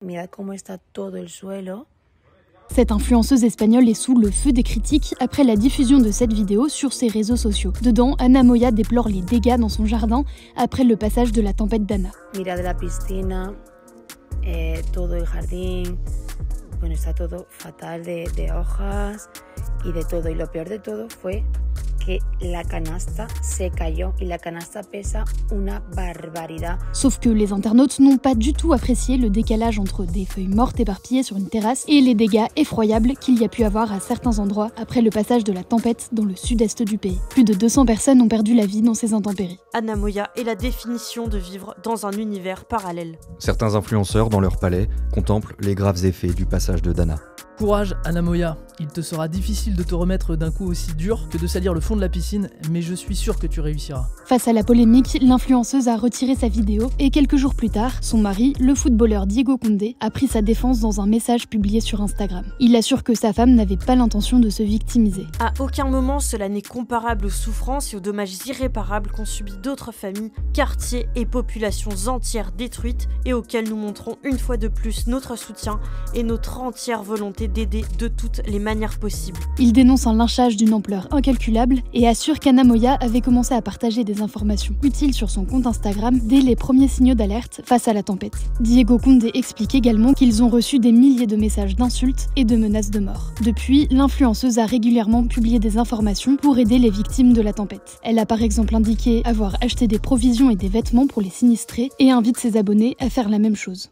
Mirad cómo está todo el suelo. Cette influenceuse espagnole est sous le feu des critiques après la diffusion de cette vidéo sur ses réseaux sociaux. Dedans, Ana Moya déplore les dégâts dans son jardin après le passage de la tempête Dana. Mirad la piscina, todo el jardín, bueno, está todo fatal de hojas y de todo. Y lo peor de todo fue que la canasta se cayó y la canasta pesa una barbaridad. Sauf que les internautes n'ont pas du tout apprécié le décalage entre des feuilles mortes éparpillées sur une terrasse et les dégâts effroyables qu'il y a pu avoir à certains endroits après le passage de la tempête dans le sud-est du pays. Plus de 200 personnes ont perdu la vie dans ces intempéries. Ana Moya est la définition de vivre dans un univers parallèle. Certains influenceurs, dans leur palais, contemplent les graves effets du passage de Dana. Courage, Ana Moya. Il te sera difficile de te remettre d'un coup aussi dur que de salir le fond de la piscine, mais je suis sûr que tu réussiras. Face à la polémique, l'influenceuse a retiré sa vidéo et quelques jours plus tard, son mari, le footballeur Diego Condé, a pris sa défense dans un message publié sur Instagram. Il assure que sa femme n'avait pas l'intention de se victimiser. À aucun moment cela n'est comparable aux souffrances et aux dommages irréparables qu'ont subi d'autres familles, quartiers et populations entières détruites et auxquelles nous montrons une fois de plus notre soutien et notre entière volonté d'aider de toutes les manières possibles. Il dénonce un lynchage d'une ampleur incalculable et assure qu'Ana Moya avait commencé à partager des informations utiles sur son compte Instagram dès les premiers signaux d'alerte face à la tempête. Diego Condé explique également qu'ils ont reçu des milliers de messages d'insultes et de menaces de mort. Depuis, l'influenceuse a régulièrement publié des informations pour aider les victimes de la tempête. Elle a par exemple indiqué avoir acheté des provisions et des vêtements pour les sinistrés et invite ses abonnés à faire la même chose.